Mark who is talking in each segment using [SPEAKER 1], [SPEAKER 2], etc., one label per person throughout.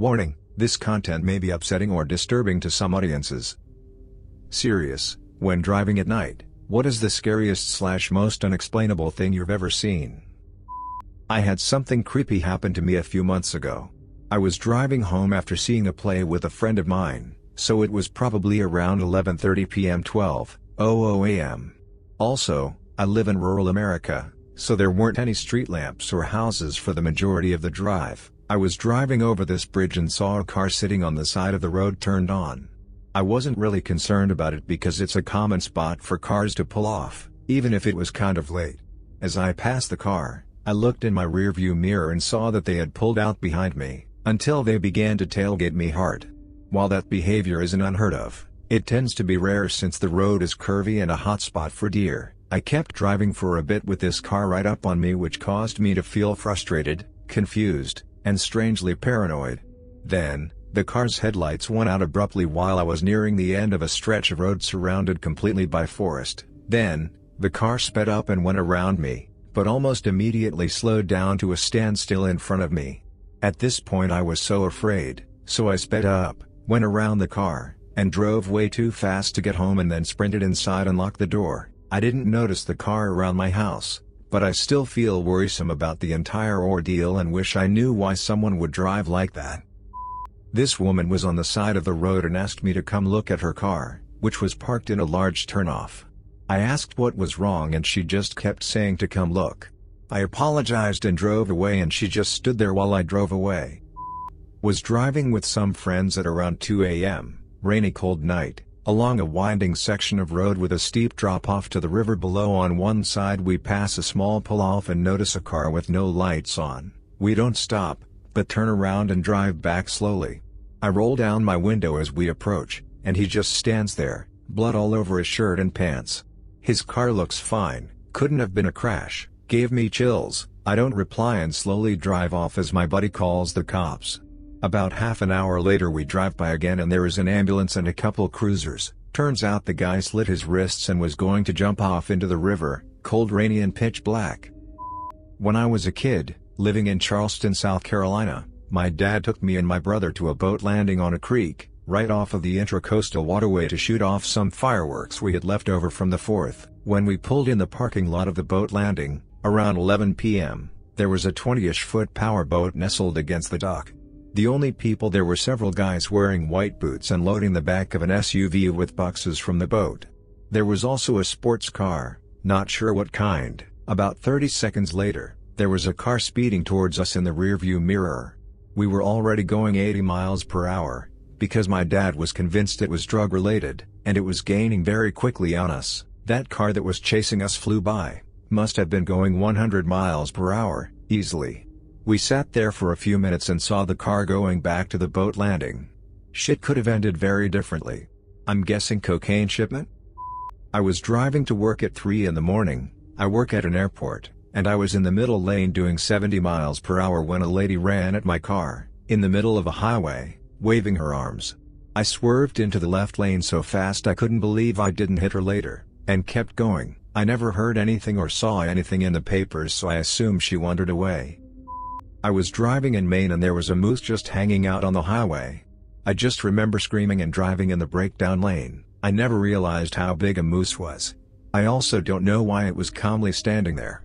[SPEAKER 1] Warning, this content may be upsetting or disturbing to some audiences. Serious, when driving at night, what is the scariest/most unexplainable thing you've ever seen? I had something creepy happen to me a few months ago. I was driving home after seeing a play with a friend of mine, so it was probably around 11:30 p.m. 12:00 a.m. Also, I live in rural America, so there weren't any street lamps or houses for the majority of the drive. I was driving over this bridge and saw a car sitting on the side of the road turned on. I wasn't really concerned about it because it's a common spot for cars to pull off, even if it was kind of late. As I passed the car, I looked in my rearview mirror and saw that they had pulled out behind me, until they began to tailgate me hard. While that behavior isn't unheard of, it tends to be rare since the road is curvy and a hot spot for deer. I kept driving for a bit with this car right up on me, which caused me to feel frustrated, confused, and strangely paranoid. Then, the car's headlights went out abruptly while I was nearing the end of a stretch of road surrounded completely by forest. Then, the car sped up and went around me, but almost immediately slowed down to a standstill in front of me. At this point I was so afraid, so I sped up, went around the car, and drove way too fast to get home and then sprinted inside and locked the door. I didn't notice the car around my house, but I still feel worrisome about the entire ordeal and wish I knew why someone would drive like that. This woman was on the side of the road and asked me to come look at her car, which was parked in a large turnoff. I asked what was wrong and she just kept saying to come look. I apologized and drove away and she just stood there while I drove away. Was driving with some friends at around 2 a.m., rainy cold night, along a winding section of road with a steep drop-off to the river below. On one side we pass a small pull-off and notice a car with no lights on. We don't stop, but turn around and drive back slowly. I roll down my window as we approach, and he just stands there, blood all over his shirt and pants. His car looks fine, couldn't have been a crash. Gave me chills. I don't reply and slowly drive off as my buddy calls the cops. About half an hour later we drive by again and there is an ambulance and a couple cruisers. Turns out the guy slit his wrists and was going to jump off into the river, cold, rainy and pitch black. When I was a kid, living in Charleston, South Carolina, my dad took me and my brother to a boat landing on a creek, right off of the Intracoastal Waterway to shoot off some fireworks we had left over from the 4th. When we pulled in the parking lot of the boat landing, around 11 p.m., there was a 20-ish foot powerboat nestled against the dock. The only people there were several guys wearing white boots and loading the back of an SUV with boxes from the boat. There was also a sports car, not sure what kind. About 30 seconds later, there was a car speeding towards us in the rearview mirror. We were already going 80 miles per hour, because my dad was convinced it was drug-related, and it was gaining very quickly on us. That car that was chasing us flew by, must have been going 100 miles per hour, easily. We sat there for a few minutes and saw the car going back to the boat landing. Shit could have ended very differently. I'm guessing cocaine shipment? I was driving to work at 3 in the morning. I work at an airport, and I was in the middle lane doing 70 miles per hour when a lady ran at my car, in the middle of a highway, waving her arms. I swerved into the left lane so fast I couldn't believe I didn't hit her later, and kept going. I never heard anything or saw anything in the papers, so I assumed she wandered away. I was driving in Maine and there was a moose just hanging out on the highway. I just remember screaming and driving in the breakdown lane. I never realized how big a moose was. I also don't know why it was calmly standing there.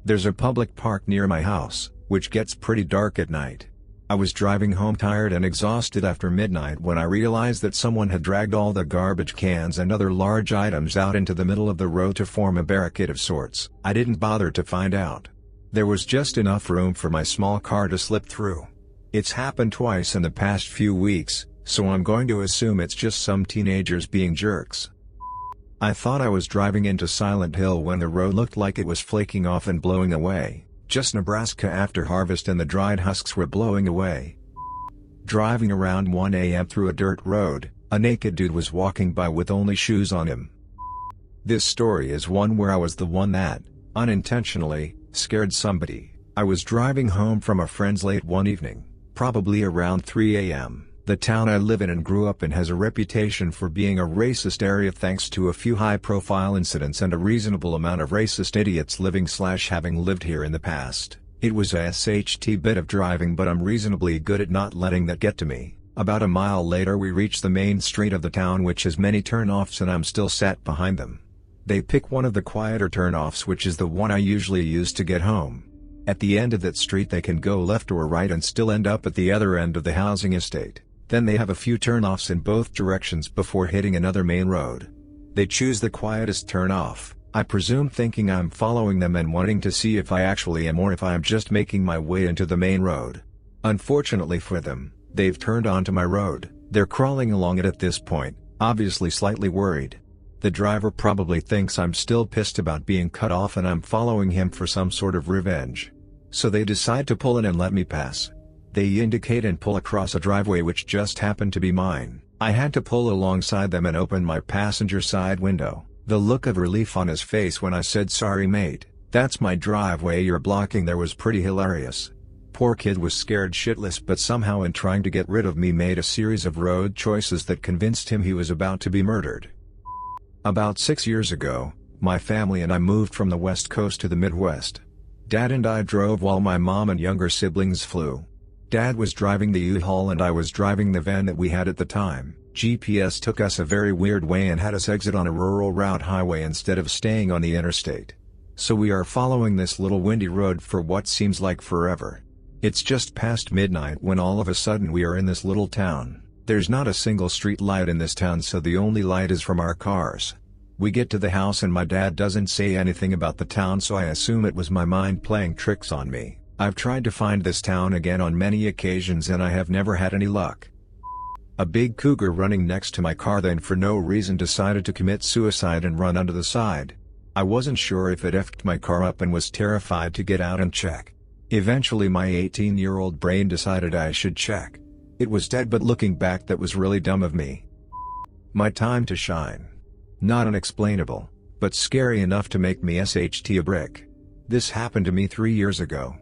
[SPEAKER 1] There's a public park near my house, which gets pretty dark at night. I was driving home tired and exhausted after midnight when I realized that someone had dragged all the garbage cans and other large items out into the middle of the road to form a barricade of sorts. I didn't bother to find out. There was just enough room for my small car to slip through. It's happened twice in the past few weeks, so I'm going to assume it's just some teenagers being jerks. I thought I was driving into Silent Hill when the road looked like it was flaking off and blowing away. Just Nebraska after harvest and the dried husks were blowing away. Driving around 1 a.m. through a dirt road, a naked dude was walking by with only shoes on him. This story is one where I was the one that, unintentionally, scared somebody. I was driving home from a friend's late one evening, probably around 3 a.m. The town I live in and grew up in has a reputation for being a racist area thanks to a few high-profile incidents and a reasonable amount of racist idiots living/having lived here in the past. It was a SHT bit of driving, but I'm reasonably good at not letting that get to me. About a mile later we reach the main street of the town, which has many turnoffs, and I'm still sat behind them. They pick one of the quieter turnoffs, which is the one I usually use to get home. At the end of that street they can go left or right and still end up at the other end of the housing estate. Then they have a few turnoffs in both directions before hitting another main road. They choose the quietest turnoff, I presume thinking I'm following them and wanting to see if I actually am or if I am just making my way into the main road. Unfortunately for them, they've turned onto my road. They're crawling along it at this point, obviously slightly worried. The driver probably thinks I'm still pissed about being cut off and I'm following him for some sort of revenge. So they decide to pull in and let me pass. They indicate and pull across a driveway which just happened to be mine. I had to pull alongside them and open my passenger side window. The look of relief on his face when I said, "Sorry mate, that's my driveway you're blocking there," was pretty hilarious. Poor kid was scared shitless, but somehow in trying to get rid of me made a series of road choices that convinced him he was about to be murdered. About 6 years ago, my family and I moved from the West Coast to the Midwest. Dad and I drove while my mom and younger siblings flew. Dad was driving the U-Haul and I was driving the van that we had at the time. GPS took us a very weird way and had us exit on a rural route highway instead of staying on the interstate. So we are following this little windy road for what seems like forever. It's just past midnight when all of a sudden we are in this little town. There's not a single street light in this town, so the only light is from our cars. We get to the house and my dad doesn't say anything about the town, so I assume it was my mind playing tricks on me. I've tried to find this town again on many occasions and I have never had any luck. A big cougar running next to my car then for no reason decided to commit suicide and run under the side. I wasn't sure if it effed my car up and was terrified to get out and check. Eventually my 18-year-old brain decided I should check. It was dead, but looking back that was really dumb of me. My time to shine. Not unexplainable, but scary enough to make me SHT a brick. This happened to me 3 years ago.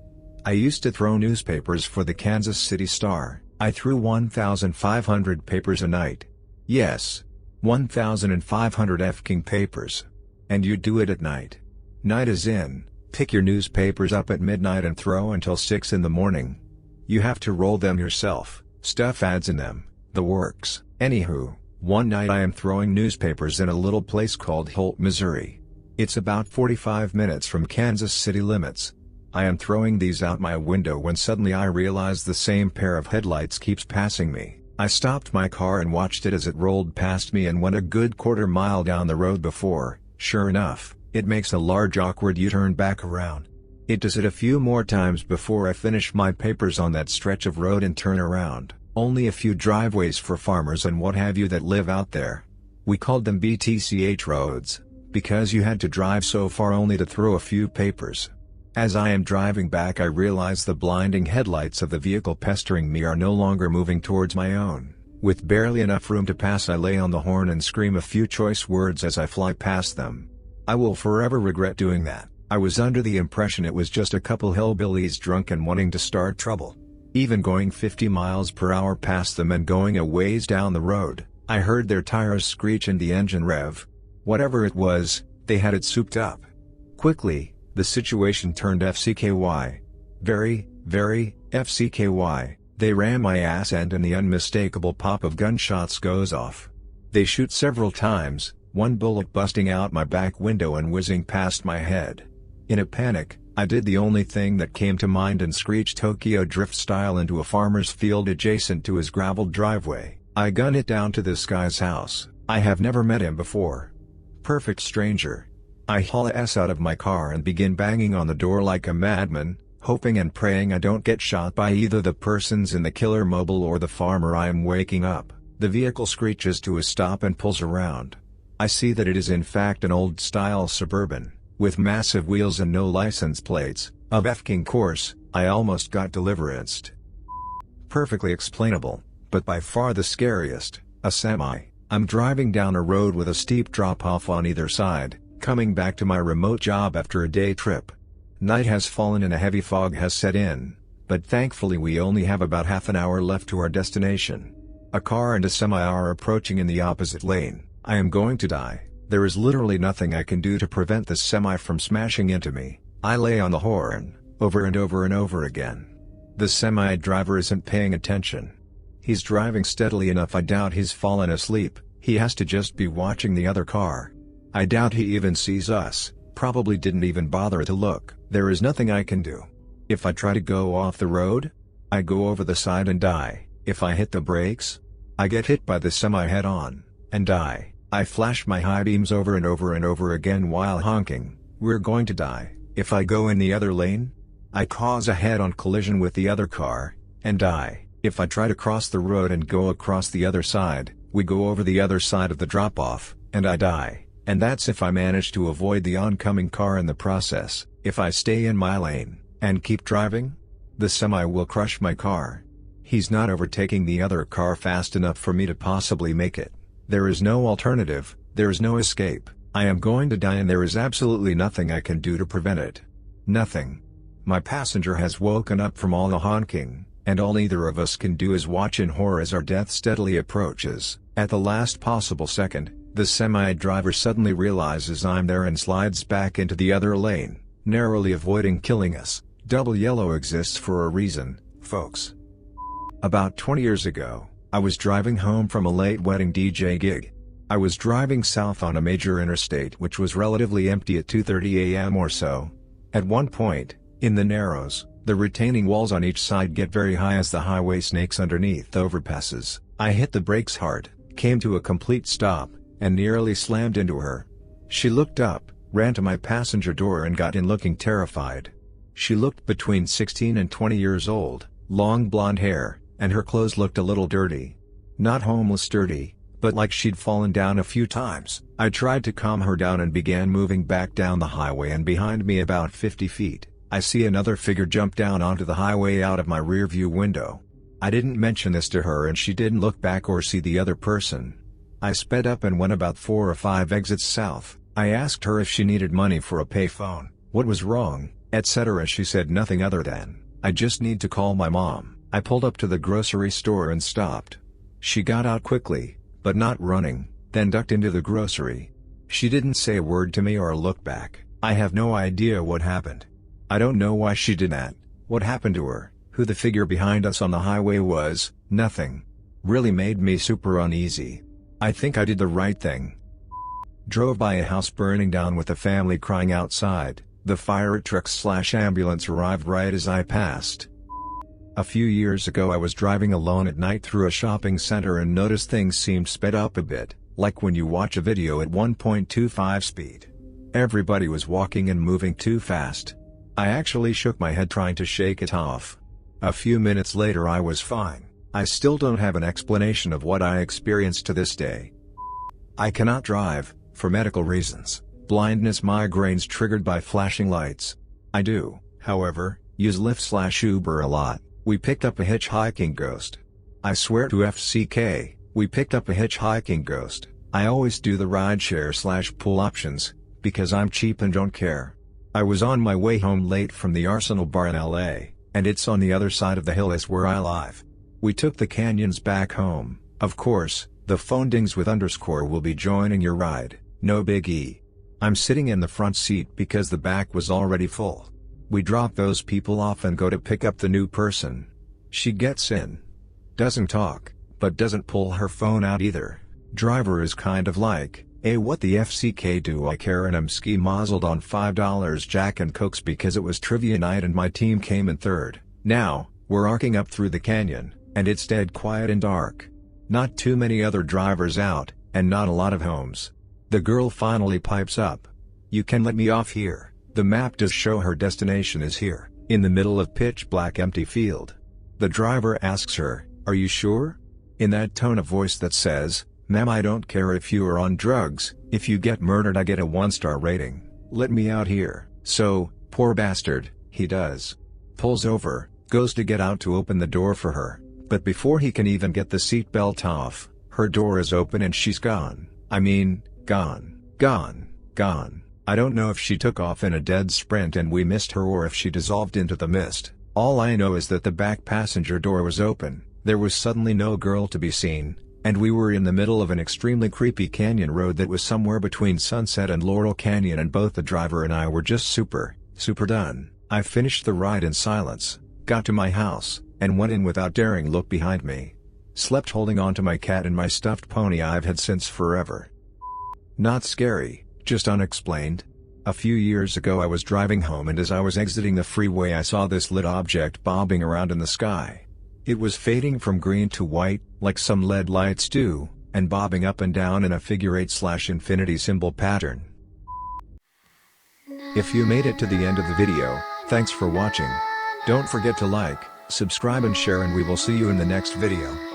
[SPEAKER 1] I used to throw newspapers for the Kansas City Star. I threw 1,500 papers a night. Yes. 1,500 f-king papers. And you do it at night. Night as in, pick your newspapers up at midnight and throw until 6 in the morning. You have to roll them yourself, stuff ads in them, the works. Anywho, one night I am throwing newspapers in a little place called Holt, Missouri. It's about 45 minutes from Kansas City limits. I am throwing these out my window when suddenly I realize the same pair of headlights keeps passing me. I stopped my car and watched it as it rolled past me and went a good quarter mile down the road before, sure enough, it makes a large awkward U-turn back around. It does it a few more times before I finish my papers on that stretch of road and turn around. Only a few driveways for farmers and what have you that live out there. We called them BTCH roads, because you had to drive so far only to throw a few papers. As I am driving back I realize the blinding headlights of the vehicle pestering me are no longer moving towards my own. With barely enough room to pass I lay on the horn and scream a few choice words as I fly past them. I will forever regret doing that. I was under the impression it was just a couple hillbillies drunk and wanting to start trouble. Even going 50 miles per hour past them and going a ways down the road, I heard their tires screech and the engine rev. Whatever it was, they had it souped up. Quickly, the situation turned FCKY. Very, FCKY. They ram my ass end and the unmistakable pop of gunshots goes off. They shoot several times, one bullet busting out my back window and whizzing past my head. In a panic, I did the only thing that came to mind and screeched Tokyo Drift style into a farmer's field adjacent to his graveled driveway. I gun it down to this guy's house. I have never met him before. Perfect stranger. I haul ass out of my car and begin banging on the door like a madman, hoping and praying I don't get shot by either the persons in the killer mobile or the farmer I am waking up. The vehicle screeches to a stop and pulls around. I see that it is in fact an old-style Suburban, with massive wheels and no license plates. Of f-king course, I almost got deliveranced. Perfectly explainable, but by far the scariest, a semi. I'm driving down a road with a steep drop-off on either side, coming back to my remote job after a day trip. Night has fallen and a heavy fog has set in, but thankfully we only have about half an hour left to our destination. A car and a semi are approaching in the opposite lane. I am going to die. There is literally nothing I can do to prevent the semi from smashing into me. I lay on the horn, over and over and over again. The semi-driver isn't paying attention. He's driving steadily enough I doubt he's fallen asleep, he has to just be watching the other car. I doubt he even sees us, probably didn't even bother to look. There is nothing I can do. If I try to go off the road, I go over the side and die. If I hit the brakes, I get hit by the semi head-on, and die. I flash my high beams over and over and over again while honking, we're going to die. If I go in the other lane, I cause a head-on collision with the other car, and die. If I try to cross the road and go across the other side, we go over the other side of the drop-off, and I die. And that's if I manage to avoid the oncoming car in the process. If I stay in my lane, and keep driving, the semi will crush my car. He's not overtaking the other car fast enough for me to possibly make it. There is no alternative, there is no escape. I am going to die and there is absolutely nothing I can do to prevent it. Nothing. My passenger has woken up from all the honking, and all either of us can do is watch in horror as our death steadily approaches. At the last possible second, the semi-driver suddenly realizes I'm there and slides back into the other lane, narrowly avoiding killing us. Double yellow exists for a reason, folks. About 20 years ago, I was driving home from a late wedding DJ gig. I was driving south on a major interstate which was relatively empty at 2:30 a.m. or so. At one point, in the narrows, the retaining walls on each side get very high as the highway snakes underneath overpasses. I hit the brakes hard, came to a complete stop, and nearly slammed into her. She looked up, ran to my passenger door and got in looking terrified. She looked between 16 and 20 years old, long blonde hair, and her clothes looked a little dirty. Not homeless dirty, but like she'd fallen down a few times. I tried to calm her down and began moving back down the highway, and behind me about 50 feet, I see another figure jump down onto the highway out of my rearview window. I didn't mention this to her and she didn't look back or see the other person. I sped up and went about 4 or 5 exits south. I asked her if she needed money for a payphone, what was wrong, etc. She said nothing other than, "I just need to call my mom." I pulled up to the grocery store and stopped. She got out quickly, but not running, then ducked into the grocery. She didn't say a word to me or look back. I have no idea what happened. I don't know why she did that, what happened to her, who the figure behind us on the highway was, nothing. Really made me super uneasy. I think I did the right thing. Drove by a house burning down with a family crying outside. The fire truck/ambulance arrived right as I passed. A few years ago I was driving alone at night through a shopping center and noticed things seemed sped up a bit, like when you watch a video at 1.25 speed. Everybody was walking and moving too fast. I actually shook my head trying to shake it off. A few minutes later I was fine. I still don't have an explanation of what I experienced to this day. I cannot drive, for medical reasons. Blindness, migraines triggered by flashing lights. I do, however, use Lyft/Uber a lot. We picked up a hitchhiking ghost. I swear to FCK, we picked up a hitchhiking ghost. I always do the rideshare/pool options, because I'm cheap and don't care. I was on my way home late from the Arsenal bar in LA, and it's on the other side of the hill as where I live. We took the canyons back home. Of course, the phone dings with _ will be joining your ride, no biggie. I'm sitting in the front seat because the back was already full. We drop those people off and go to pick up the new person. She gets in. Doesn't talk, but doesn't pull her phone out either. Driver is kind of like, "Hey, what the FCK do I care?" and I'm ski-mazzled on $5 Jack and Cokes because it was trivia night and my team came in third. Now, we're arcing up through the canyon, and it's dead quiet and dark. Not too many other drivers out, and not a lot of homes. The girl finally pipes up. "You can let me off here. The map does show her destination is here, in the middle of pitch black empty field." The driver asks her, "Are you sure?" In that tone of voice that says, "Ma'am, I don't care if you are on drugs, if you get murdered I get a 1-star rating. Let me out here." So, poor bastard, he does. Pulls over, goes to get out to open the door for her, but before he can even get the seatbelt off, her door is open and she's gone. I mean, gone. I don't know if she took off in a dead sprint and we missed her or if she dissolved into the mist. All I know is that the back passenger door was open, there was suddenly no girl to be seen, and we were in the middle of an extremely creepy canyon road that was somewhere between Sunset and Laurel Canyon, and both the driver and I were just super done. I finished the ride in silence, got to my house, and went in without daring look behind me. Slept holding on to my cat and my stuffed pony I've had since forever. Not scary, just unexplained. A few years ago I was driving home and as I was exiting the freeway I saw this lit object bobbing around in the sky. It was fading from green to white, like some LED lights do, and bobbing up and down in a figure 8/infinity symbol pattern. If you made it to the end of the video, thanks for watching. Don't forget to like, subscribe and share, and we will see you in the next video.